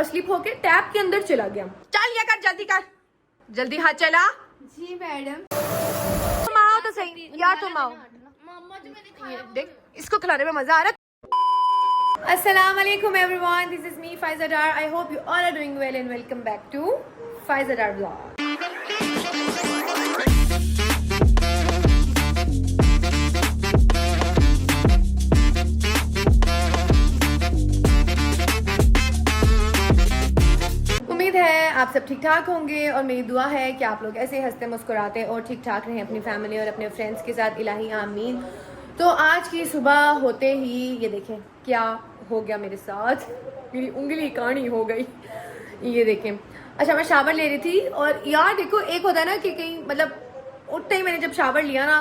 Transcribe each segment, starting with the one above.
और स्लिप होके टैप के अंदर चला गया। चल ये कर, जल्दी कर, जल्दी हाथ चला। जी मैडम। तुम आओ तो सही यार, तुम आओ। देख इसको खिलाने में मजा आ रहा है। Assalamualaikum everyone, this is me Faiza Dar. I hope you all are doing well and welcome back to Faiza Dar vlog. उम्मीद है आप सब ठीक ठाक होंगे और मेरी दुआ है कि आप लोग ऐसे हंसते मुस्कुराते और ठीक ठाक रहें अपनी फैमिली और अपने फ्रेंड्स के साथ। इलाही आमीन। तो आज की सुबह होते ही ये देखें क्या हो गया मेरे साथ, मेरी उंगली काणी हो गई। ये देखें, अच्छा मैं शावर ले रही थी और यार देखो एक होता है ना कि कहीं मतलब उठते ही मैंने जब शावर लिया ना,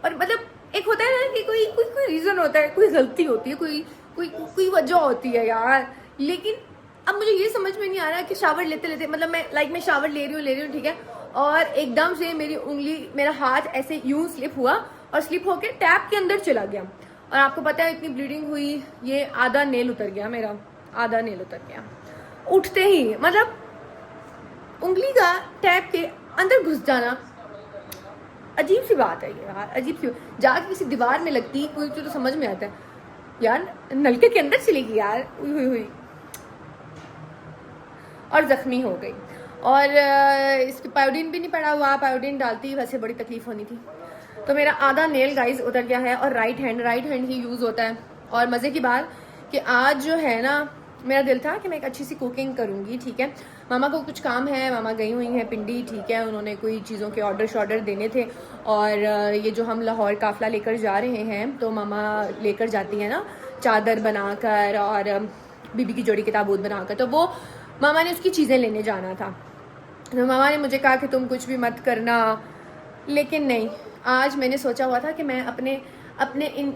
और मतलब एक होता है ना कि कोई रीज़न होता है, कोई गलती होती है, कोई वजह होती है यार। लेकिन अब मुझे ये समझ में नहीं आ रहा कि शावर लेते लेते मतलब मैं शावर ले रही हूँ ठीक है, और एकदम से मेरी उंगली, मेरा हाथ ऐसे यूं स्लिप हुआ और स्लिप होके टैप के अंदर चला गया। और आपको पता है इतनी ब्लीडिंग हुई, ये आधा नेल उतर गया, मेरा आधा नेल उतर गया उठते ही। मतलब उंगली का टैप के अंदर घुस जाना अजीब सी बात है ये यार, अजीब सी। जाके किसी दीवार में लगती कोई तो समझ में आता है यार, नलके के अंदर चलेगी यार, हुई और जख्मी हो गई। और इसकी पायोडीन भी नहीं पड़ा हुआ, पायोडीन डालती वैसे बड़ी तकलीफ होनी थी। तो मेरा आधा नेल गाइस उतर गया है और राइट हैंड ही यूज़ होता है। और मज़े की बात कि आज जो है ना, मेरा दिल था कि मैं एक अच्छी सी कुकिंग करूँगी, ठीक है। मामा को कुछ काम है, मामा गई हुई हैं पिंडी, ठीक है, उन्होंने कोई चीज़ों के ऑर्डर देने थे। और ये जो हम लाहौर काफ़िला लेकर जा रहे हैं, तो मामा लेकर जाती है ना चादर बनाकर और बीबी की जोड़ी के ताबूत बनाकर, तो वो मामा ने उसकी चीज़ें लेने जाना था। तो मामा ने मुझे कहा कि तुम कुछ भी मत करना, लेकिन नहीं, आज मैंने सोचा हुआ था कि मैं अपने इन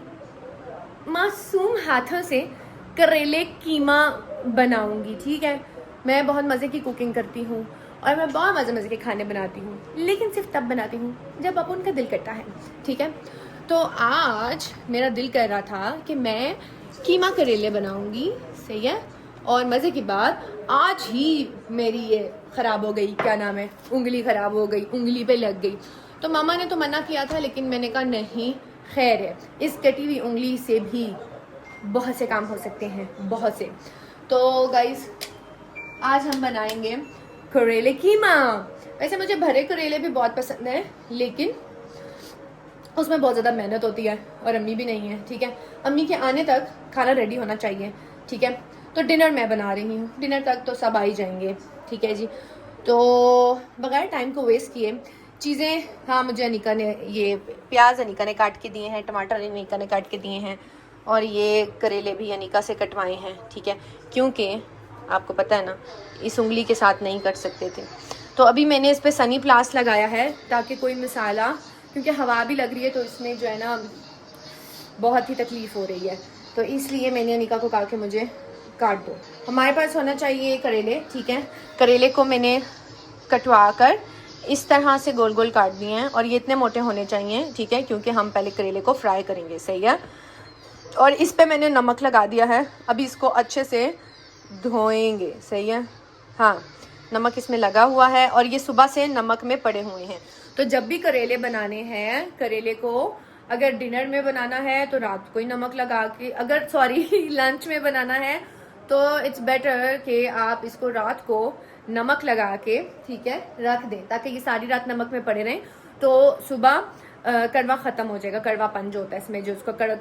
मासूम हाथों से करेले कीमा बनाऊंगी, ठीक है। मैं बहुत मज़े की कुकिंग करती हूँ और मैं बहुत मज़े के खाने बनाती हूँ, लेकिन सिर्फ तब बनाती हूँ जब अपन का दिल करता है, ठीक है। तो आज मेरा दिल कर रहा था कि मैं कीमा करेले बनाऊंगी, सही है। और मज़े की बात, आज ही मेरी ये ख़राब हो गई, क्या नाम है, उंगली ख़राब हो गई, उंगली पे लग गई। तो मामा ने तो मना किया था, लेकिन मैंने कहा नहीं, खैर है, इस कटी हुई उंगली से भी बहुत से काम हो सकते हैं, बहुत से। तो गाइस आज हम बनाएंगे करेले कीमा। वैसे मुझे भरे करेले भी बहुत पसंद है, लेकिन उसमें बहुत ज़्यादा मेहनत होती है और अम्मी भी नहीं है, ठीक है। अम्मी के आने तक खाना रेडी होना चाहिए, ठीक है। तो डिनर मैं बना रही हूँ, डिनर तक तो सब आ ही जाएंगे, ठीक है जी। तो बगैर टाइम को वेस्ट किए चीज़ें, हाँ मुझे अनिका ने ये प्याज अनिका ने काट के दिए हैं, टमाटर अनिका ने काट के दिए हैं, और ये करेले भी अनिका से कटवाए हैं, ठीक है, क्योंकि आपको पता है ना इस उंगली के साथ नहीं कट सकते थे। तो अभी मैंने इस पर सनी प्लास लगाया है ताकि कोई मसाला, क्योंकि हवा भी लग रही है तो इसमें जो है ना बहुत ही तकलीफ़ हो रही है, तो इसलिए मैंने अनिका को कहा कि मुझे काट दो। हमारे पास होना चाहिए करेले, ठीक है। करेले को मैंने कटवा कर इस तरह से गोल गोल काट दिए हैं और ये इतने मोटे होने चाहिए, ठीक है, क्योंकि हम पहले करेले को फ्राई करेंगे, सही है। और इस पे मैंने नमक लगा दिया है, अभी इसको अच्छे से धोएंगे, सही है। हाँ, नमक इसमें लगा हुआ है और ये सुबह से नमक में पड़े हुए हैं। तो जब भी करेले बनाने हैं, करेले को अगर डिनर में बनाना है तो रात को ही नमक लगा के, अगर लंच में बनाना है तो इट्स बेटर कि आप इसको रात को नमक लगा के, ठीक है, रख दें ताकि ये सारी रात नमक में पड़े रहें। तो सुबह कड़वा ख़त्म हो जाएगा, कड़वापन जो होता है इसमें, जो उसका कड़वा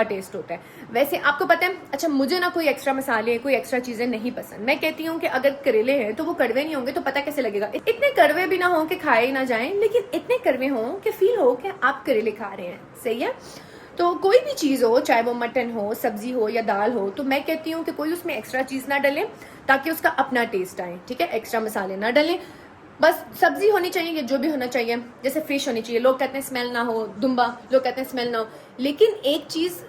टेस्ट होता है। वैसे आपको पता है, अच्छा मुझे ना कोई एक्स्ट्रा मसाले, कोई एक्स्ट्रा चीज़ें नहीं पसंद। मैं कहती हूँ कि अगर करेले हैं तो वो कड़वे नहीं होंगे तो पता कैसे लगेगा, इतने कड़वे भी ना हो कि खाए ना जाएं, लेकिन इतने कड़वे हों कि फील हो कि आप करेले खा रहे हैं, सही है। तो कोई भी चीज़ हो, चाहे वो मटन हो, सब्जी हो या दाल हो, तो मैं कहती हूँ कि कोई उसमें एक्स्ट्रा चीज़ ना डालें ताकि उसका अपना टेस्ट आए, ठीक है। एक्स्ट्रा मसाले ना डालें, बस सब्जी होनी चाहिए, जो भी होना चाहिए, जैसे फिश होनी चाहिए। लोग कहते हैं स्मेल ना हो, दुम्बा, लोग कहते हैं स्मेल ना हो, लेकिन एक चीज़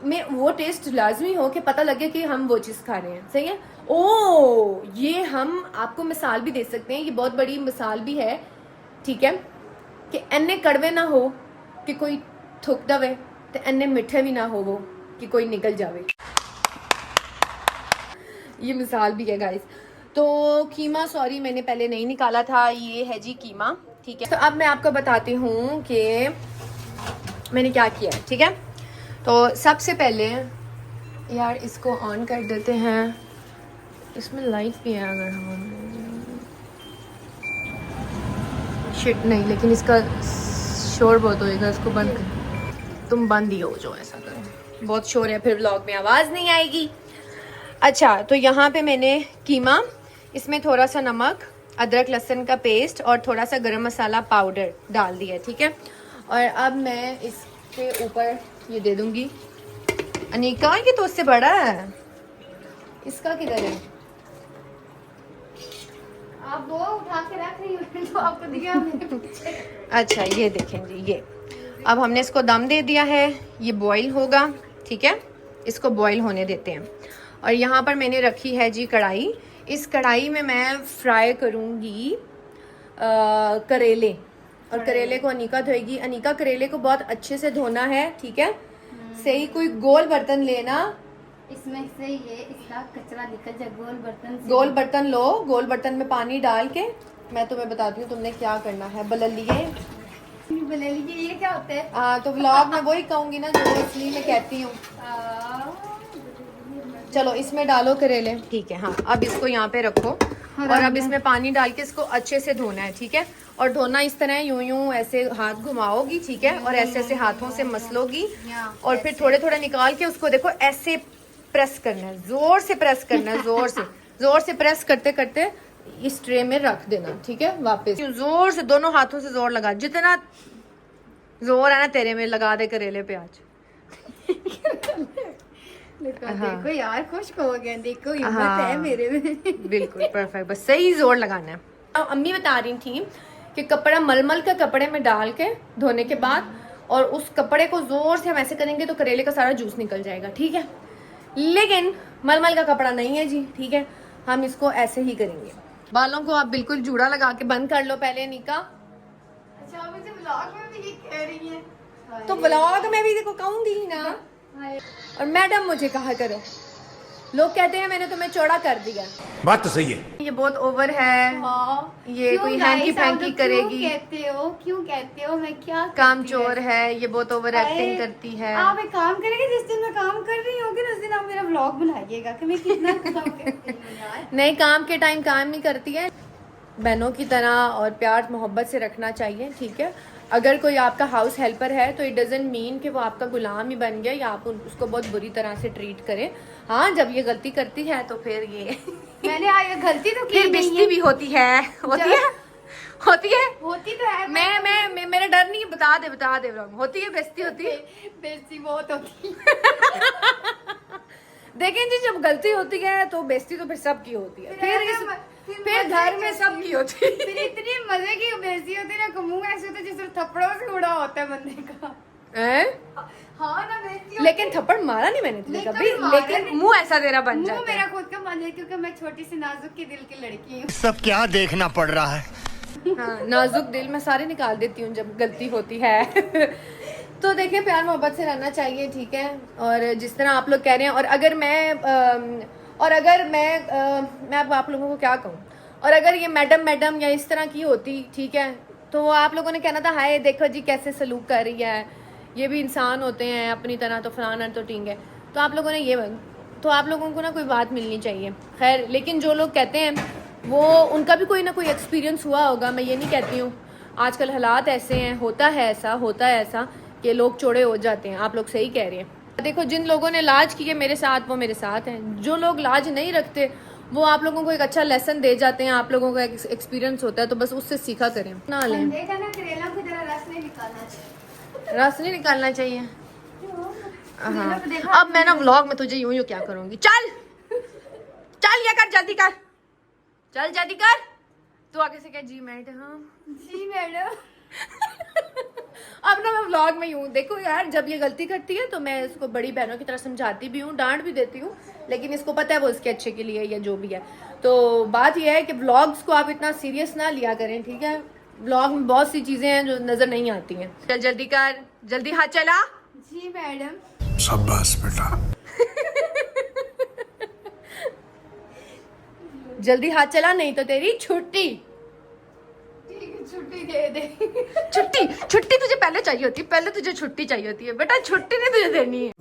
में वो टेस्ट लाजमी हो कि पता लगे कि हम वो चीज़ खा रहे हैं, सही है। ओ, ये हम आपको मिसाल भी दे सकते हैं, ये बहुत बड़ी मिसाल भी है, ठीक है, कि इन्ने कड़वे ना हो कि कोई थुक दवे, तो इन्ने मिठे भी ना हो वो कि कोई निकल जावे। ये मिसाल भी है गाइस। तो कीमा सॉरी मैंने पहले नहीं निकाला था, ये है जी कीमा, ठीक है। तो अब मैं आपको बताती हूँ कि मैंने क्या किया है, ठीक है। तो सबसे पहले यार इसको ऑन कर देते हैं, इसमें लाइट भी है, अगर हम शिट नहीं, लेकिन इसका शोर बहुत होएगा, इसको बंद कर। तुम बंद ही हो जो, ऐसा करो, बहुत शोर है, फिर व्लॉग में आवाज़ नहीं आएगी। अच्छा, तो यहाँ पे मैंने कीमा, इसमें थोड़ा सा नमक, अदरक लहसुन का पेस्ट और थोड़ा सा गरम मसाला पाउडर डाल दिया, ठीक है। और अब मैं इसके ऊपर ये दे दूँगी। अनिका ये तो उससे बड़ा है, इसका किधर है? आप वो उठा के रख रही हो तो आपको दिया मेरे पीछे। अच्छा ये देखें जी, ये अब हमने इसको दम दे दिया है, ये बॉईल होगा, ठीक है। इसको बॉईल होने देते हैं। और यहाँ पर मैंने रखी है जी कढ़ाई, इस कढ़ाई में मैं फ्राई करूँगी करेले, और करेले को अनिका धोएगी। अनिका करेले को बहुत अच्छे से धोना है, ठीक है। सही कोई गोल बर्तन लेना, इसमें से ये इसका कचरा निकल जाए, गोल बर्तन से। गोल बर्तन लो, गोल बर्तन में पानी डाल के, मैं तुम्हें बताती हूँ तुमने क्या करना है। बल्लिए बना लीजिए, ये क्या होता है? हाँ, तो व्लॉग में वही कहूँगी ना जो इसलिए मैं कहती हूँ। चलो इसमें डालो करेले, ठीक है। हाँ, अब इसको यहाँ पे रखो और अब इसमें पानी डाल के इसको अच्छे से धोना है, ठीक है। और धोना इस तरह यूं यूं ऐसे हाथ घुमाओगी, ठीक है, और ऐसे ऐसे हाथों से मसलोगी और फिर थोड़े थोड़े निकाल के उसको देखो ऐसे प्रेस करना है, जोर से प्रेस करना है, जोर से प्रेस करते करते इस ट्रे में रख देना, ठीक है। वापस जोर से दोनों हाथों से जोर लगा, जितना जोर है ना तेरे में लगा दे करेले पे आज। देखो यार खुश हो गया, देखो हिम्मत है मेरे में। बिल्कुल परफेक्ट, बस सही जोर लगाना है। अम्मी बता रही थी कि कपड़ा मलमल का कपड़े में डाल के धोने के बाद और उस कपड़े को जोर से हम ऐसे करेंगे तो करेले का सारा जूस निकल जाएगा, ठीक है। लेकिन मलमल का कपड़ा नहीं है जी, ठीक है, हम इसको ऐसे ही करेंगे। बालों को आप बिल्कुल जूड़ा लगा के बंद कर लो पहले निका। अच्छा मुझे व्लॉग में भी ये कह रही है, तो व्लॉग में भी देखो कहूंगी ना। और मैडम मुझे कहा करो, लोग कहते हैं मैंने तुम्हें चौड़ा कर दिया। बात तो सही है। ये बहुत ओवर है, हाँ। ये कोई हैंकी फैंकी करेगी, क्यों कहते हो मैं क्या काम चोर है, ये बहुत ओवर एक्टिंग करती है। आप एक काम करेंगे, जिस दिन मैं काम कर रही होगी ना उस दिन आप मेरा व्लॉग बनाइएगा कि मैं कितना काम करती हूँ यार। नहीं, काम के टाइम काम नहीं करती है, बहनों की तरह और प्यार मोहब्बत से रखना चाहिए, ठीक है। अगर कोई आपका हाउस हेल्पर है तो इट डजंट मीन कि वो आपका गुलाम ही बन गया या आप उसको बहुत बुरी तरह से ट्रीट करें। हाँ, जब ये गलती करती है तो फिर ये मैंने ये गलती तो की फिर बेइज्जती भी होती है, होती है होती तो है। मैं मेरा डर नहीं, बता दे होती है, बेइज्जती होती है, बेइज्जती बहुत होती है। देखें जी, जब गलती होती है तो बेइज्जती तो फिर सबकी होती है, फिर घर में सबकी होती है। फिर इतनी मजे की बेइज्जती होती है ना, मुंह ऐसे होता है जैसे थप्पड़ों से उड़ा होता है बंदे का। हाँ ना, बेइज्जती। लेकिन थप्पड़ मारा नहीं मैंने तुझे कभी, लेकिन मुंह ऐसा तेरा बन जाता है। मुंह मेरा खुद का बन जाए क्योंकि मैं छोटी सी नाजुक के दिल की लड़की हूँ। सब क्या देखना पड़ रहा है। हाँ, नाजुक दिल मैं सारे निकाल देती हूँ जब गलती होती है। तो देखिए, प्यार मोहब्बत से रहना चाहिए, ठीक है। और जिस तरह आप लोग कह रहे हैं, और अगर मैं अब आप लोगों को क्या कहूँ, और अगर ये मैडम या इस तरह की होती, ठीक है, तो आप लोगों ने कहना था हाय देखो जी कैसे सलूक कर रही है, ये भी इंसान होते हैं अपनी तरह, तो फलाना तो ठीक है। तो आप लोगों ने तो आप लोगों को ना कोई बात मिलनी चाहिए। खैर, लेकिन जो लोग कहते हैं वो उनका भी कोई ना कोई एक्सपीरियंस हुआ होगा, मैं ये नहीं कहती हूँ। आजकल हालात ऐसे हैं, होता है ऐसा कि लोग चौड़े हो जाते हैं। आप लोग सही कह रहे हैं। देखो, जिन लोगों ने लाज की है मेरे साथ, वो मेरे साथ हैं। जो लोग लाज नहीं रखते वो आप लोगों को एक अच्छा लेसन दे जाते हैं, आप लोगों का एक एक्सपीरियंस होता है, तो बस उससे सीखा करें ना लें। करेला को जरा रस नहीं निकालना चाहिए, रस नहीं निकालना चाहिए। हाँ, अब मैं ना व्लॉग में तुझे यूं क्या करूंगी। चल ये कर, जल्दी कर, चल जल्दी कर। तू आगे से क्या, जी मैडम। हाँ जी मैडम। अब ना मैं व्लॉग में यूं, देखो यार, जब ये गलती करती है तो मैं इसको बड़ी बहनों की तरह समझाती भी हूँ, डांट भी देती हूँ, लेकिन इसको पता है वो इसके अच्छे के लिए या जो भी है। तो बात यह है कि व्लॉग्स को आप इतना सीरियस ना लिया करें, ठीक है। व्लॉग में बहुत सी चीजें हैं जो नजर नहीं आती हैं। चल जल्दी कर, जल्दी हाथ चला। जी मैडम। शाबाश बेटा। जल्दी हाथ चला, नहीं तो तेरी छुट्टी। ठीक है, छुट्टी दे दे। छुट्टी छुट्टी तुझे पहले चाहिए होती है, पहले तुझे छुट्टी चाहिए होती है बेटा, छुट्टी नहीं तुझे देनी है।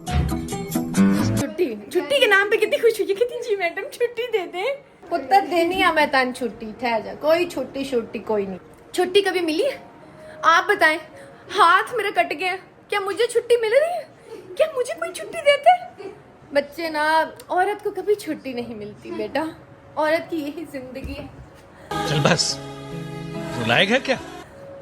छुट्टी छुट्टी के नाम पे कितनी खुश हुई, कितनी जी मैडम छुट्टी दे दे। पुत्र देनी है मैं तन छुट्टी, ठहर जा, कोई छुट्टी कोई नहीं। छुट्टी कभी मिली है? आप बताएं, हाथ मेरा कट गया, क्या मुझे छुट्टी मिल रही है? क्या मुझे कोई छुट्टी देता है? बच्चे ना, औरत को कभी छुट्टी नहीं मिलती बेटा, औरत की यही जिंदगी है। चल बस, लायक है क्या?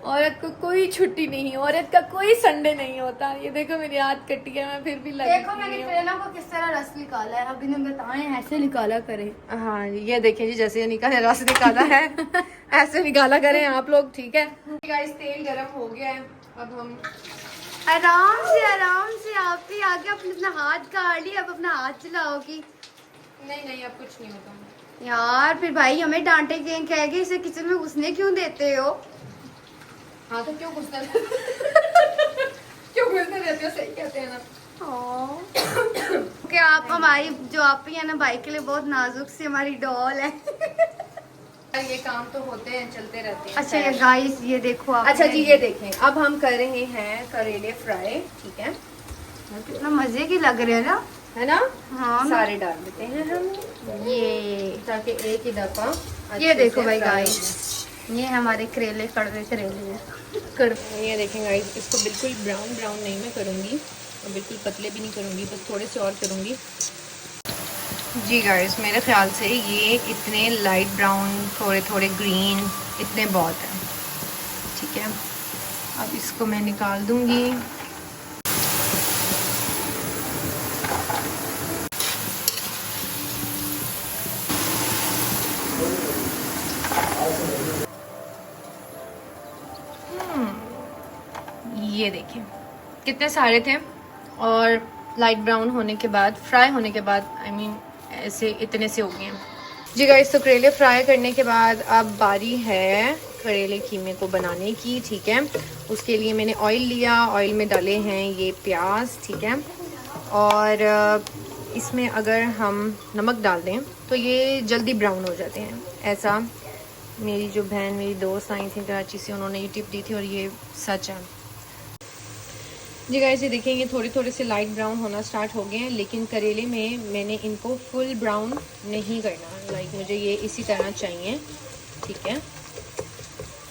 औरत को कोई छुट्टी नहीं, औरत का कोई संडे नहीं होता। ये देखो मेरी हाथ कट गया, मैं फिर भी लगी देखो मैंने प्रेरणा को किस तरह रस निकाला है, अभी ने बताएं ऐसे निकाला करें। हाँ ये देखिए जी, जैसे निकाला रस निकाला है ऐसे निकाला करें आप लोग, ठीक है गाइस। तेल गरम हो गया है, अब हम आराम से आप भी आगे अपना हाथ काट ली, अब अपना हाथ चलाओगी। नहीं अब कुछ नहीं होता यार फिर भाई हमें डांटे कहेंगे इसे किचन में घुसने क्यों देते हो? हाँ तो क्यों घुसते क्यों घुसते रहते हो, सही कहते हैं ना। कि आप हमारी जो आप ही है ना भाई के लिए बहुत नाजुक सी हमारी डॉल है। ये काम तो होते हैं, चलते रहते हैं। अच्छा ये गाइस ये देखो आप। अच्छा जी ये देखें, अब हम कर रहे हैं करेले फ्राई, ठीक है। कितना मजे की लग रहे हैं ना, है ना? हाँ सारे डाल देते हैं हम ये, ताकि एक ही दफा। ये देखो भाई गाइस, ये हमारे करेले, कड़वे करेले हैं। ये देखें गाइस, इसको बिल्कुल ब्राउन नहीं मैं करूँगी और बिल्कुल पतले भी नहीं करूँगी, बस थोड़े से और करूँगी जी गाइस। मेरे ख्याल से ये इतने लाइट ब्राउन, थोड़े ग्रीन, इतने बहुत हैं, ठीक है। अब इसको मैं निकाल दूँगी। ये देखिए कितने सारे थे, और लाइट ब्राउन होने के बाद, फ्राई होने के बाद, आई मीन ऐसे इतने से हो गए हैं जी गाइस। तो करेले फ्राई करने के बाद अब बारी है करेले कीमे को बनाने की, ठीक है। उसके लिए मैंने ऑयल लिया, ऑयल में डाले हैं ये प्याज, ठीक है। और इसमें अगर हम नमक डाल दें तो ये जल्दी ब्राउन हो जाते हैं। ऐसा मेरी जो बहन, मेरी दोस्त आई थी कराची से, उन्होंने ये टिप दी थी और ये सच है जी गाइस। ये देखें, ये थोड़े से लाइट ब्राउन होना स्टार्ट हो गए हैं, लेकिन करेले में मैंने इनको फुल ब्राउन नहीं करना। लाइक मुझे ये इसी तरह चाहिए, ठीक है।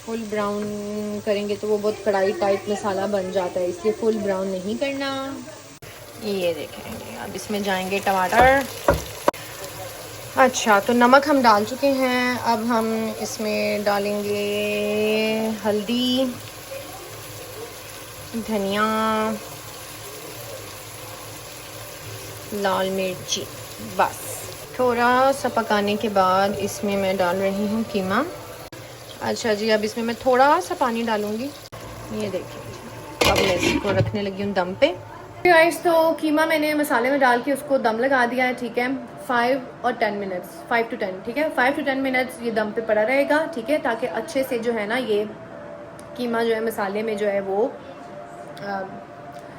फुल ब्राउन करेंगे तो वो बहुत कढ़ाई टाइप मसाला बन जाता है, इसलिए फुल ब्राउन नहीं करना। ये देखेंगे, अब इसमें जाएंगे टमाटर। अच्छा तो नमक हम डाल चुके हैं, अब हम इसमें डालेंगे हल्दी, धनिया, लाल मिर्ची, बस। थोड़ा सा पकाने के बाद इसमें मैं डाल रही हूँ कीमा। अच्छा जी, अब इसमें मैं थोड़ा सा पानी डालूँगी। ये देखिए, अब मैं इसको रखने लगी हूँ दम पे गाइस। तो कीमा मैंने मसाले में डाल के उसको दम लगा दिया है, ठीक है। 5 और 10 मिनट्स, 5 to 10, ठीक है। 5 to 10 मिनट्स ये दम पे पड़ा रहेगा, ठीक है, ताकि अच्छे से जो है ना ये कीमा जो है मसाले में जो है वो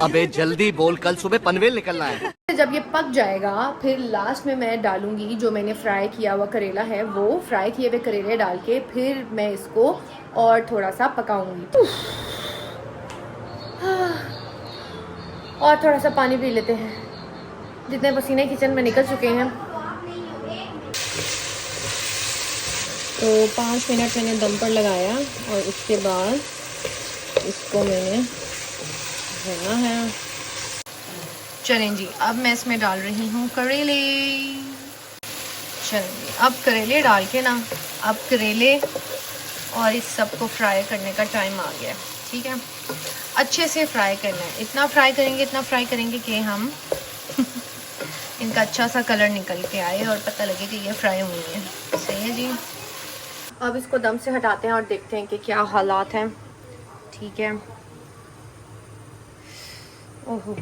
अबे जल्दी बोल, कल सुबह पनवेल निकलना है। जब ये पक जाएगा फिर लास्ट में मैं डालूंगी जो मैंने फ्राई किया हुआ करेला है, वो फ्राई किए हुए करेले डाल के फिर मैं इसको और थोड़ा सा पकाऊंगी। और थोड़ा सा पानी पी लेते हैं, जितने पसीने किचन में निकल चुके हैं। तो 5 मिनट मैंने दम पर लगाया और उसके बाद इसको मैंने भरना है। चलें जी, अब मैं इसमें डाल रही हूँ करेले। चलें, अब करेले डाल के ना, अब करेले और इस सब को फ्राई करने का टाइम आ गया, ठीक है। अच्छे से फ्राई करना है, इतना फ्राई करेंगे कि हम इनका अच्छा सा कलर निकल के आए और पता लगे कि ये फ्राई हुई है। सही है जी। अब इसको दम से हटाते हैं और देखते हैं कि क्या हालात हैं, ठीक है। ओहो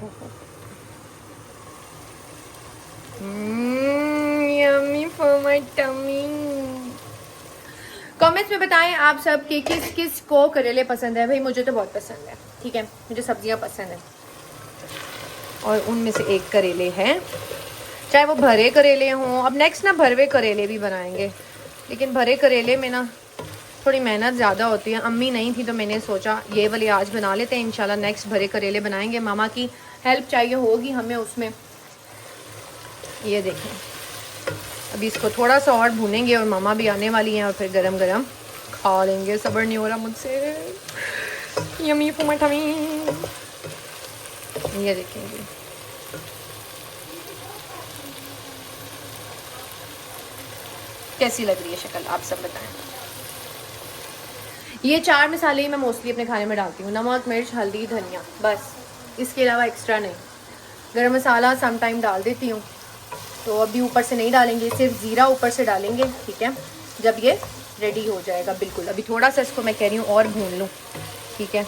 yummy for my tummy. Comments में बताएं आप सब कि किस किस को करेले पसंद है। भाई मुझे तो बहुत पसंद है, ठीक है, मुझे सब्जियां पसंद है और उनमें से एक करेले है, चाहे वो भरे करेले हों। अब नेक्स्ट ना भरवे करेले भी बनाएंगे, लेकिन भरे करेले में ना थोड़ी मेहनत ज़्यादा होती है। अम्मी नहीं थी तो मैंने सोचा ये वाले आज बना लेते हैं, इंशाल्लाह नेक्स्ट भरे करेले बनाएंगे। मामा की हेल्प चाहिए होगी हमें उसमें। ये देखें, अभी इसको थोड़ा सा और भूनेंगे और मामा भी आने वाली हैं और फिर गरम गरम खा लेंगे। सब्र नहीं हो रहा मुझसे। यम्मी फुमा टमी। ये देखेंगे, कैसी लग रही है शक्ल, आप सब बताएं। ये 4 मसाले ही मैं मोस्टली अपने खाने में डालती हूँ, नमक, मिर्च, हल्दी, धनिया, बस। इसके अलावा एक्स्ट्रा नहीं। गरम मसाला सम टाइम डाल देती हूँ, तो अभी ऊपर से नहीं डालेंगे, सिर्फ ज़ीरा ऊपर से डालेंगे, ठीक है, जब ये रेडी हो जाएगा। बिल्कुल अभी थोड़ा सा इसको मैं कह रही हूँ और भून लूँ, ठीक है।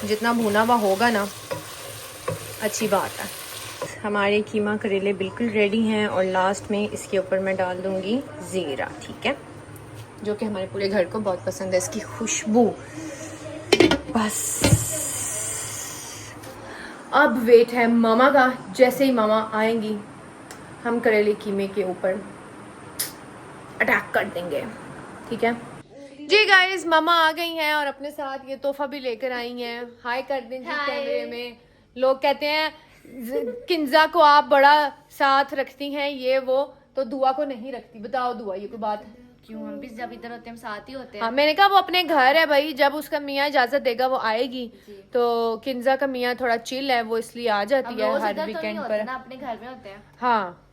जितना भुना हुआ होगा ना अच्छी बात है। हमारे कीमा करेले बिल्कुल रेडी हैं और लास्ट में इसके ऊपर मैं डाल दूँगी ज़ीरा, ठीक है, जो कि हमारे पूरे घर को बहुत पसंद है, इसकी खुशबू। बस अब वेट है मामा का। जैसे ही मामा आएंगी हम करेले कीमे के ऊपर अटैक कर देंगे, ठीक है जी। गाइस मामा आ गई हैं और अपने साथ ये तोहफा भी लेकर आई हैं। हाय कर दें जी कैमरे में। लोग कहते हैं किंजा को आप बड़ा साथ रखती हैं, ये वो, तो दुआ को नहीं रखती। बताओ दुआ, ये कोई बात है? क्यों, हम भी जब इधर होते हैं हम साथ ही होते हैं। हाँ, मैंने कहा वो अपने घर है भाई, जब उसका मियाँ इजाजत देगा वो आएगी। तो किंजा का मियाँ थोड़ा चिल है, वो इसलिए आ जाती है हर वीकेंड पर। अपने घर में होते हैं। हाँ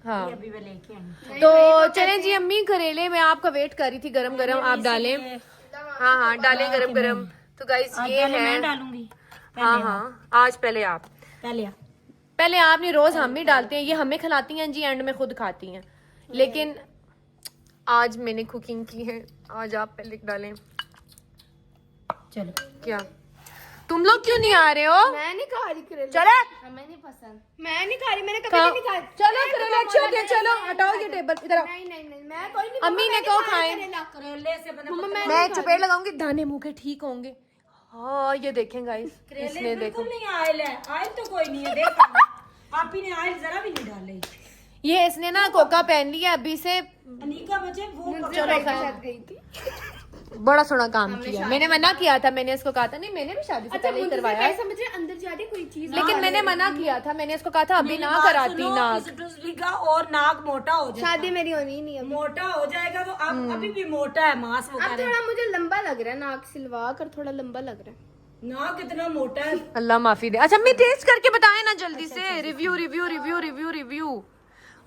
हाँ, अभी मैं लेके आई। तो चलें जी अम्मी, करेले में आपका वेट कर रही थी, गरम गरम आप डालें। हाँ हाँ डालें गरम गरम। तो गाइस ये है, मैं डालूंगी। हाँ हाँ आज पहले आप, पहले आप नहीं, रोज हम ही डालते हैं। ये हमें खिलाती हैं जी, एंड में खुद खाती हैं, लेकिन आज मैंने कुकिंग की है, आज आप पहले डालें। चलो क्या तुम लोग क्यों नहीं आ रहे हो? मैं नहीं खा रही करेले, चले, हमें नहीं पसंद। मैं नहीं खा रही, मैंने कभी खाओ। नहीं खाया। चलो करेले अच्छे होते हैं, चलो हटाओ ये टेबल, इधर आओ। नहीं नहीं नहीं, मैं कोई नहीं। अम्मी ने कहो खाएं। करेले से बना मैं चपेट लगाऊंगी, दाने मुंह के ठीक होंगे। हाँ ये देखें गाइस, इसने देखो, नहीं आयल है, आयल तो कोई नहीं है, देख आपी ने आयल जरा भी नहीं डाले। ये इसने ना कोका पहन लिया अभी से। अनीका बचे वो चलो साथ गई थी। बड़ा सोना काम किया। मैंने मना किया था, मैंने इसको कहा था, नहीं मैंने भी शादी से पहले ही करवाया है, समझ रहे अंदर जा रही कोई चीज, लेकिन मैंने मना किया था, मैंने इसको कहा था अभी ना कराती नाक। और नाक मोटा हो जाए, शादी मेरी होनी ही नहीं है। मोटा हो जाएगा तो अब अभी भी मोटा है, मांस वो अब थोड़ा मुझे लंबा लग रहा है, नाक सिलवा कर थोड़ा लंबा लग रहा है। नाक इतना मोटा है। अल्लाह माफी दे। अच्छा अम्मी टेस्ट करके बताएं ना जल्दी से, review review review review review.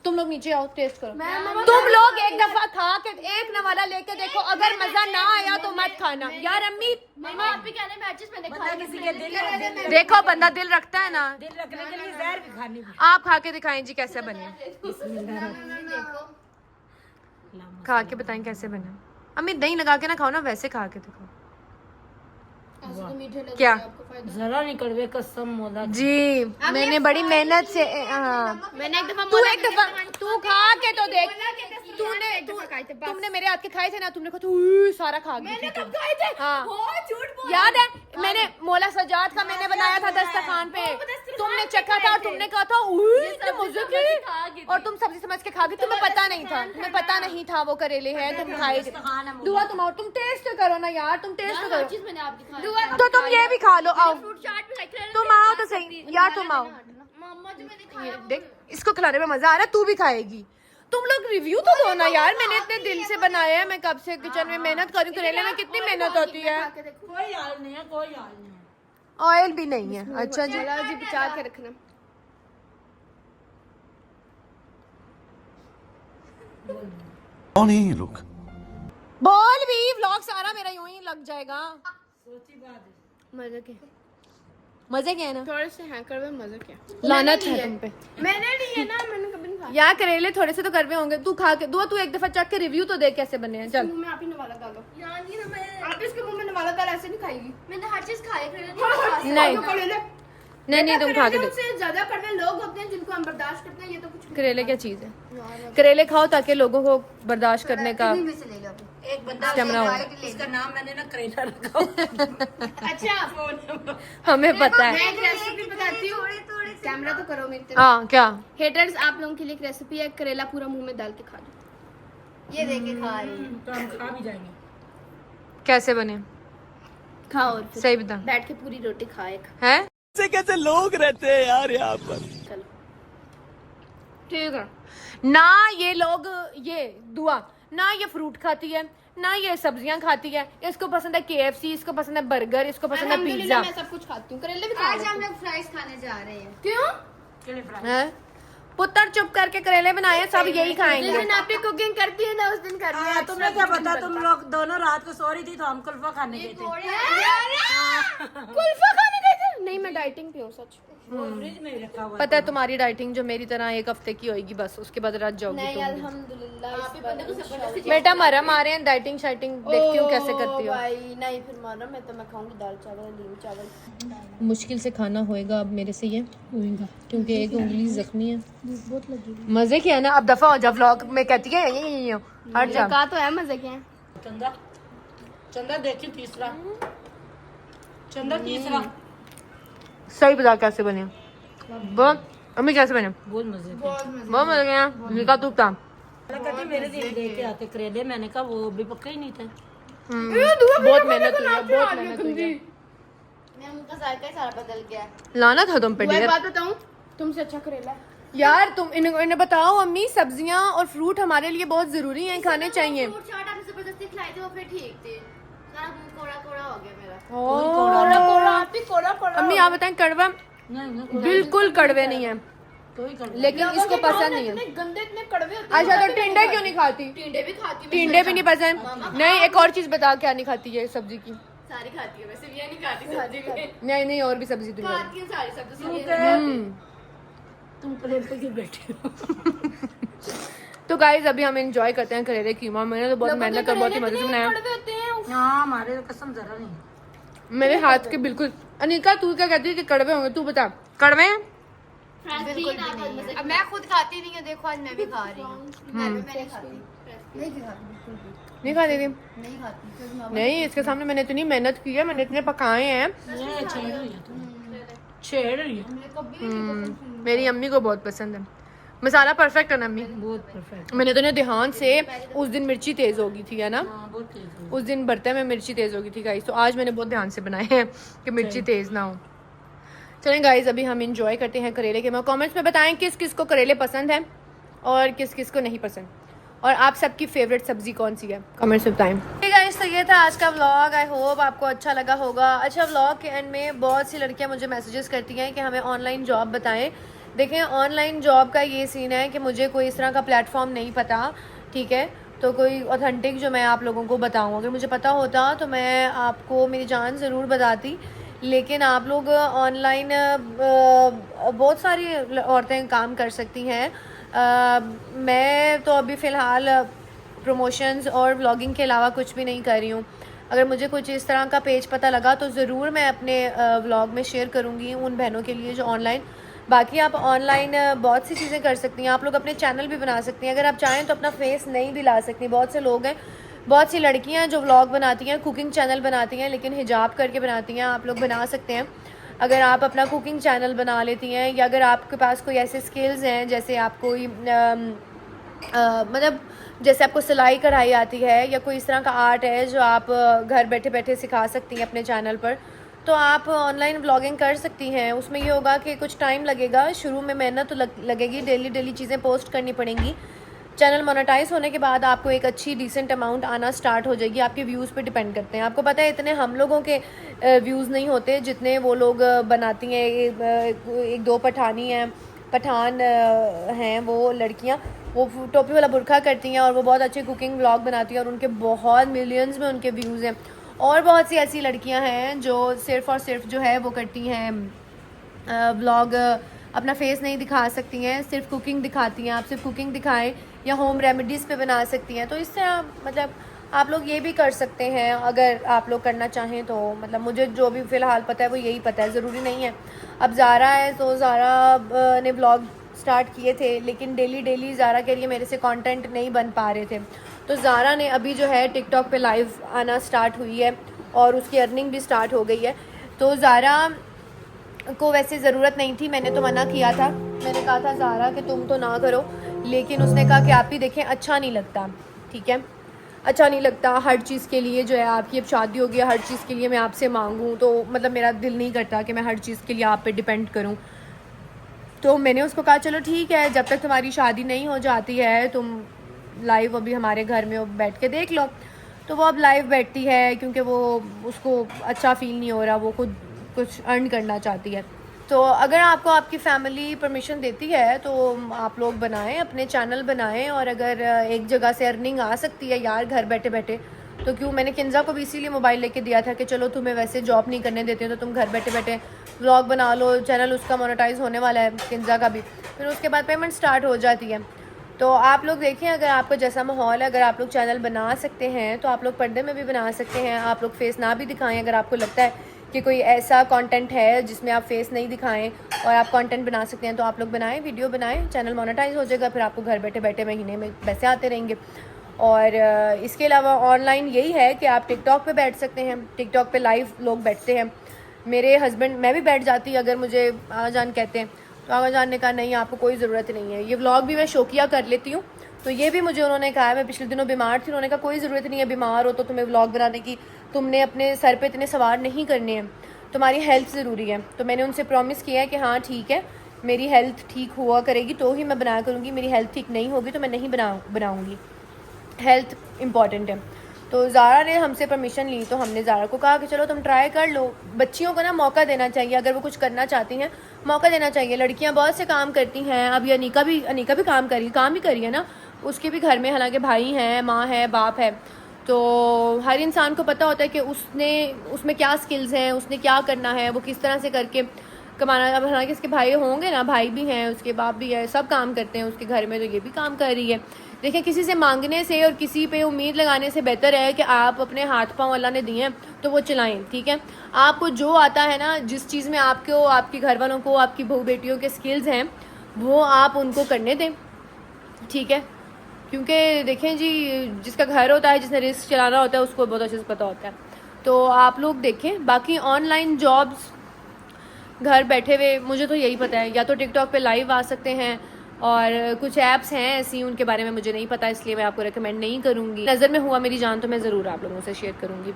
तुम लोग नीचे आओ, टेस्ट करो। तुम लोग एक दफा खा के एक नवाला लेके देखो, अगर मजा ना आया तो मत खाना यार। अम्मी मम्मा आप भी कहने मैचेस मैंने खाए, किसी के दिल देखो बंदा दिल रखता है ना, दिल रखने के लिए जहर भी खानी भी। आप खा के दिखाएं जी कैसे बने, खा के बताएं कैसे बने। अम्मी दही लगा के ना खाओ ना, वैसे खा के देखो। क्या जरा नहीं कड़वे कसम मौला जी, मैंने बड़ी मेहनत से, हाँ मैंने एक दफा तू खा के तो देख, तुमने मेरे हाथ के खाए थे ना, तुमने कहा तू सारा खा गई थी। हाँ याद है, मैंने मौला सजाद का मैंने बनाया था दस्तरखान पे, तुमने चखा था और तुमने कहा था इतने मजे के, और तुम सब्जी समझ के खा गई, तुम्हें पता नहीं था, तुम्हें पता नहीं था वो करेले हैं, तुम खाए। दुआ तुम आओ, तुम टेस्ट करो ना यार, तुम टेस्ट करो। मैंने आपकी खाई। तो तुम ये भी खा लो, आओ तुम आओ तो सही यार, तुम आओ। मम्मा जो मैंने खाया देख इसको खिलाने में मजा आ रहा है, तू भी खाएगी। तुम लोग रिव्यू तो दो ना यार, मैंने इतने दिल से बनाया है, मैं कब से किचन में मेहनत कर रही हूँ, करेले में कितनी मेहनत होती है। कोई हाल नहीं है, कोई हाल नहीं है, ऑयल भी नहीं है। अच्छा जी, जी बचा के रखना। कौन है ये लोग? बोल भी, व्लॉग सारा मेरा यूं ही लग जाएगा। सोची बात है। मजे के मजे क्या है ना, थोड़े से हैं करवे, मजे क्या लानत है तुम पे। मैंने नहीं है ना, मैंने कभी नहीं खाया। यार करेले थोड़े से तो करवे होंगे, तू खा के दो, तू एक दफा चख के रिव्यू तो देख कैसे बने हैं। चल मुंह में आप ही नवाला डालो। यार नहीं ना, मैं आप इसके मुंह में नवाला डाल ऐसे नहीं खाएगी। मैंने हर चीज खाई, करेले नहीं नहीं तुम खा के देखो। से ज्यादा करवे लोग होते हैं जिनको हम बर्दाश्त करते हैं, ये तो कुछ नहीं। करेले क्या चीज है, करेले खाओ ताकि लोगों को बर्दाश्त करने का एक बंदा कैमरा हो। इसका नाम मैंने ना करेला रखा। अच्छा हमें पता है। मैं एक रेसिपी बताती हूँ, कैमरा तो करो मेरी तरफ। हाँ क्या, हेटर्स आप लोगों के लिए एक रेसिपी है, करेला पूरा मुंह में डाल के खा लो। ये देखे खा रही है। तो हम खा भी जाएंगे। कैसे बने? खाओ और फिर सही बता। बैठ के पूरी रोटी खाए। है कैसे कैसे लोग रहते हैं यार यहाँ पर। चलो ठीक है ना। ये लोग ये दुआ ना, ये फ्रूट खाती है ना, ये सब्जियां खाती है। इसको पसंद है KFC, इसको पसंद है बर्गर, इसको पसंद है पिज्जा। मैं सब कुछ खाती हूँ, करेले भी खा। आज हम लोग फ्राइज खाने जा रहे हैं। क्यों? चले फ्राई। हैं? पुत्र चुप करके करेले बनाए, सब यही खाएंगे। जिस दिन आपने कुकिंग करती है ना उस दिन कर लिया। तुम्हें क्या पता, तुम लोग दोनों रात को सो रही थी तो हम कुल्फा खाने गए थे। कुल्फा खाने गए थे? नहीं, मैं डाइटिंग पे हूँ सच। वो फ्रिज में ही रखा हुआ पता है तुम्हारी डाइटिंग जो मेरी तरह 1 हफ्ते की होगी बस, उसके बाद रात जाओगी नहीं तुम। अल्हम्दुलिल्लाह इस बार इंशाल्लाह। बेटा मरा मारे हैं डाइटिंग शाइटिंग, देखती हूँ कैसे करती हो। भाई नहीं फिर मानो, मैं तो मैं खाऊंगी दाल चावल नीम चावल। मुश्किल से खाना होएगा अब मेरे से ये, होगा। क्योंकि एक उंगली जख्मी है। बहुत लगी। मजे की है ना। अब दफा हो जा, व्लॉग में कहती है ये हट जा। कहा तो है मजे के हैं। चंदा चंदा देखिए तीसरा, चंदा तीसरा सही बता कैसे बने? बहुत अम्मी कैसे बने? बहुत मजे के। बहुत मजे गया। निका तू था। कहती मेरे दिन दे के आते करेले, मैंने कहा वो अभी पक्के ही नहीं थे। बहुत मेहनत हुई है, बहुत मेहनत हुई है। मैं उनका जायका ही सारा बदल गया है। लाना था तुम पे वो एक डियर। बात बताऊं, तुमसे अच्छा करेला है। यार तुम इन्हें बताओ अम्मी, सब्जियां और फ्रूट हमारे लिए बहुत जरूरी हैं, खाने चाहिए। फ्रूट चाट आपने जबरदस्ती खिलाई थी, वो फिर ठीक थी। सारा मुंह कोड़ा कोड़ा हो गया मेरा। अम्मी आप बताएं, कड़वा नहीं बिल्कुल कड़वे नहीं है, तो ही कर। लेकिन इसको पसंद नहीं है। गंदे इतने कड़वे होते हैं। अच्छा तो टिंडे क्यों नहीं खाती? टिंडे भी खाती हूँ। टिंडे भी नहीं पसंद? नहीं, एक और चीज बता, क्या नहीं खाती है सब्जी की? सारी खाती है वैसे, ये नहीं खाती सब्जी में। नहीं नहीं, और भी सब्जी तुम खाती हूँ सारी सब्जी। तुम प्लेट पे क्यों बैठे हो? तो गाइज अभी हम एंजॉय करते हैं करेले कीमा। मैंने तो बहुत मेहनत और बहुत ही मजे से बनाया। कड़वे होते हैं। हाँ हमारे तो कसम जरा नहीं। मेरे हाथ के बिल्कुल। अनिका तू क्या कहती है कि कड़वे होंगे? तू बता, कड़वे हैं? अब मैं खुद खाती नहीं हूँ, देखो आज मैं भी खा रही हूँ। मैं नहीं खाती। नहीं खाती थी? नहीं खाती। नहीं, इसके सामने मैंने इतनी मेहनत की है, मैंने इतने पकाए हैं। ये छेड़ रही है तुम, छेड़ रही है। मेरी अम्मी को बहुत पसंद है। मसाला परफेक्ट है ना अम्मी? बहुत परफेक्ट। मैंने तो ध्यान से, उस दिन मिर्ची तेज होगी थी, है ना? हाँ बहुत तेज है। उस दिन भरते में मिर्ची तेज होगी थी गाइस, तो आज मैंने बहुत ध्यान से बनाए हैं कि मिर्ची तेज ना हो। चलें गाइस, अभी हम इंजॉय करते हैं करेले के। मैं कमेंट्स में बताएं किस किस को करेले पसंद है और किस किस को नहीं पसंद, और आप सबकी फेवरेट सब्जी कौन सी है, कमेंट्स में बताएं। ठीक है गाइस, तो ये था आज का व्लॉग। आई होप आपको अच्छा लगा होगा। अच्छा, व्लॉग के एंड में बहुत सी लड़कियां मुझे मैसेजेस करती हैं कि हमें ऑनलाइन जॉब बताएं। देखें, ऑनलाइन जॉब का ये सीन है कि मुझे कोई इस तरह का प्लेटफॉर्म नहीं पता, ठीक है? तो कोई ऑथेंटिक जो मैं आप लोगों को बताऊँ, अगर मुझे पता होता तो मैं आपको मेरी जान ज़रूर बताती। लेकिन आप लोग ऑनलाइन बहुत सारी औरतें काम कर सकती हैं। मैं तो अभी फ़िलहाल प्रमोशंस और व्लॉगिंग के अलावा कुछ भी नहीं कर रही हूँ। अगर मुझे कुछ इस तरह का पेज पता लगा तो ज़रूर मैं अपने व्लॉग में शेयर करूँगी उन बहनों के लिए जो ऑनलाइन। बाकी आप ऑनलाइन बहुत सी चीज़ें कर सकती हैं। आप लोग अपने चैनल भी बना सकती हैं, अगर आप चाहें तो अपना फेस नहीं भी ला सकती। बहुत से लोग हैं, बहुत सी लड़कियां जो व्लॉग बनाती हैं, कुकिंग चैनल बनाती हैं, लेकिन हिजाब करके बनाती हैं। आप लोग बना सकते हैं अगर आप अपना कुकिंग चैनल बना लेती हैं, या अगर आपके पास कोई ऐसे स्किल्स हैं, जैसे आप कोई मतलब जैसे आपको सिलाई कढ़ाई आती है, या कोई इस तरह का आर्ट है जो आप घर बैठे बैठे सिखा सकती हैं अपने चैनल पर, तो आप ऑनलाइन व्लॉगिंग कर सकती हैं। उसमें ये होगा कि कुछ टाइम लगेगा, शुरू में मेहनत तो लगेगी, डेली चीज़ें पोस्ट करनी पड़ेंगी। चैनल मोनेटाइज होने के बाद आपको एक अच्छी डिसेंट अमाउंट आना स्टार्ट हो जाएगी। आपके व्यूज़ पे डिपेंड करते हैं। आपको पता है इतने हम लोगों के व्यूज़ नहीं होते जितने वो लोग बनाती हैं। एक दो पठान हैं वो लड़कियां, वो टोपी वाला बुरखा करती हैं और वो बहुत अच्छे कुकिंग व्लॉग बनाती हैं और उनके बहुत मिलियंस में उनके व्यूज़ हैं। और बहुत सी ऐसी लड़कियां हैं जो सिर्फ़ और सिर्फ जो है वो करती हैं व्लॉग, अपना फेस नहीं दिखा सकती हैं, सिर्फ कुकिंग दिखाती हैं। आप सिर्फ कुकिंग दिखाएं या होम रेमेडीज़ पे बना सकती हैं। तो इस तरह मतलब आप लोग ये भी कर सकते हैं अगर आप लोग करना चाहें तो। मतलब मुझे जो भी फ़िलहाल पता है वो यही पता है, ज़रूरी नहीं है। अब ज़ारा है तो ज़ारा ने व्लॉग स्टार्ट किए थे, लेकिन डेली ज़ारा के लिए मेरे से कंटेंट नहीं बन पा रहे थे। तो ज़ारा ने अभी जो है टिकटॉक पे लाइव आना स्टार्ट हुई है और उसकी अर्निंग भी स्टार्ट हो गई है। तो ज़ारा को वैसे ज़रूरत नहीं थी, मैंने तो मना किया था। मैंने कहा था ज़ारा कि तुम तो ना करो, लेकिन उसने कहा कि आप ही देखें अच्छा नहीं लगता। ठीक है। अच्छा नहीं लगता हर चीज़ के लिए जो है आपकी अब शादी हो गई, हर चीज़ के लिए मैं आपसे मांगूँ, तो मतलब मेरा दिल नहीं करता कि मैं हर चीज़ के लिए आप पे डिपेंड करूँ। तो मैंने उसको कहा चलो ठीक है, जब तक तुम्हारी शादी नहीं हो जाती है तुम लाइव अभी हमारे घर में बैठ के देख लो। तो वो अब लाइव बैठती है क्योंकि वो उसको अच्छा फील नहीं हो रहा, वो खुद कुछ अर्न करना चाहती है। तो अगर आपको आपकी फैमिली परमिशन देती है तो आप लोग बनाएं, अपने चैनल बनाएं, और अगर एक जगह से अर्निंग आ सकती है यार घर बैठे बैठे तो क्यों। मैंने किंजा को भी इसीलिए मोबाइल लेके दिया था कि चलो तुम्हें वैसे जॉब नहीं करने देते हो तो तुम घर बैठे बैठे व्लॉग बना लो, चैनल उसका मोनेटाइज होने वाला है किंजा का भी, फिर उसके बाद पेमेंट स्टार्ट हो जाती है। तो आप लोग देखें, अगर आपको जैसा माहौल है, अगर आप लोग चैनल बना सकते हैं तो आप लोग पर्दे में भी बना सकते हैं। आप लोग फेस ना भी दिखाएं, अगर आपको लगता है कि कोई ऐसा कंटेंट है जिसमें आप फेस नहीं दिखाएं और आप कंटेंट बना सकते हैं तो आप लोग बनाएं, वीडियो बनाएं, चैनल मोनेटाइज हो जाएगा, फिर आपको घर बैठे बैठे महीने में पैसे आते रहेंगे। और इसके अलावा ऑनलाइन यही है कि आप टिकटॉक पे बैठ सकते हैं, टिकटॉक पे लाइव लोग बैठते हैं। मेरे हस्बैंड, मैं भी बैठ जाती अगर मुझे आजान कहते हैं, तो आजान ने कहा नहीं आपको कोई ज़रूरत नहीं है, ये व्लॉग भी मैं शौकिया कर लेती हूँ। तो ये भी मुझे उन्होंने कहा है, मैं पिछले दिनों बीमार थी, उन्होंने कहा कोई ज़रूरत नहीं है, बीमार हो तो तुम्हें व्लॉग बनाने की, तुमने अपने सर पे इतने सवार नहीं करने हैं, तुम्हारी हेल्थ ज़रूरी है। तो मैंने उनसे प्रॉमिस किया है कि हाँ ठीक है, मेरी हेल्थ ठीक हुआ करेगी तो ही मैं बनाया करूँगी, मेरी हेल्थ ठीक नहीं होगी तो मैं नहीं बनाऊँगी, हेल्थ इम्पॉर्टेंट है। तो ज़ारा ने हमसे परमिशन ली तो हमने ज़ारा को कहा कि चलो तुम ट्राई कर लो। बच्चियों को ना मौका देना चाहिए, अगर वो कुछ करना चाहती हैं मौका देना चाहिए। लड़कियां बहुत से काम करती हैं, अभी अनीका भी काम भी करी है ना, उसके भी घर में हालांकि भाई हैं, माँ है, बाप है। तो हर इंसान को पता होता है कि उसमें क्या स्किल्स हैं, उसने क्या करना है, वो किस तरह से करके कमाना। अब हालांकि इसके भाई होंगे ना, भाई भी हैं, उसके बाप भी है, सब काम करते हैं उसके घर में, तो ये भी काम कर रही है। देखिए, किसी से मांगने से और किसी पे उम्मीद लगाने से बेहतर है कि आप अपने हाथ पांव अल्लाह ने दिए हैं तो वो चलाएं, ठीक है। आपको जो आता है ना, जिस चीज़ में आपको, आपके घर वालों को, आपकी बहू बेटियों के स्किल्स हैं, वो आप उनको करने दें, ठीक है। क्योंकि देखें जी, जिसका घर होता है, जिसने रिस्क चलाना होता है, उसको बहुत अच्छे से पता होता है। तो आप लोग देखें। बाकी ऑनलाइन जॉब्स घर बैठे हुए, मुझे तो यही पता है, या तो टिकटॉक पे लाइव आ सकते हैं, और कुछ ऐप्स हैं ऐसी, उनके बारे में मुझे नहीं पता, इसलिए मैं आपको रेकमेंड नहीं करूँगी। नज़र में हुआ मेरी जान तो मैं ज़रूर आप लोगों से शेयर करूँगी।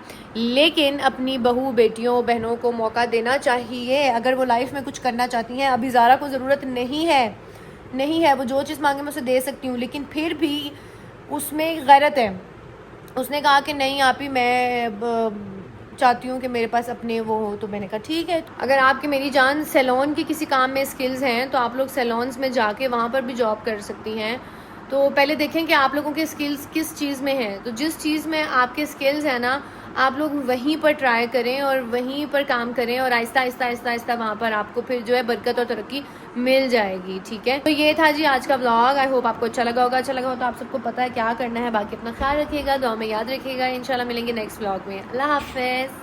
लेकिन अपनी बहू बेटियों बहनों को मौका देना चाहिए, अगर वो लाइफ में कुछ करना चाहती हैं। अभी ज़ारा को ज़रूरत नहीं है, वो जो चीज़ मांगे मैं उसे दे सकती हूँ, लेकिन फिर भी उसमें गैरत है। उसने कहा कि नहीं आप ही, मैं चाहती हूँ कि मेरे पास अपने वो हो। तो मैंने कहा ठीक है, अगर आपकी मेरी जान सैलून की किसी काम में स्किल्स हैं तो आप लोग सैलून्स में जाके वहाँ पर भी जॉब कर सकती हैं। तो पहले देखें कि आप लोगों के स्किल्स किस चीज़ में हैं। तो जिस चीज़ में आपके स्किल्स हैं ना, आप लोग वहीं पर ट्राई करें और वहीं पर काम करें, और आहिस्ता आहिस्ता वहाँ पर आपको फिर जो है बरकत और तरक्की मिल जाएगी, ठीक है। तो ये था जी आज का व्लॉग। आई होप आपको अच्छा लगा होगा। अच्छा लगा हो तो आप सबको पता है क्या करना है। बाकी अपना ख्याल रखिएगा, दुआ में याद रखिएगा। इंशाल्लाह मिलेंगे नेक्स्ट व्लॉग में। अल्लाह हाफ़िज़।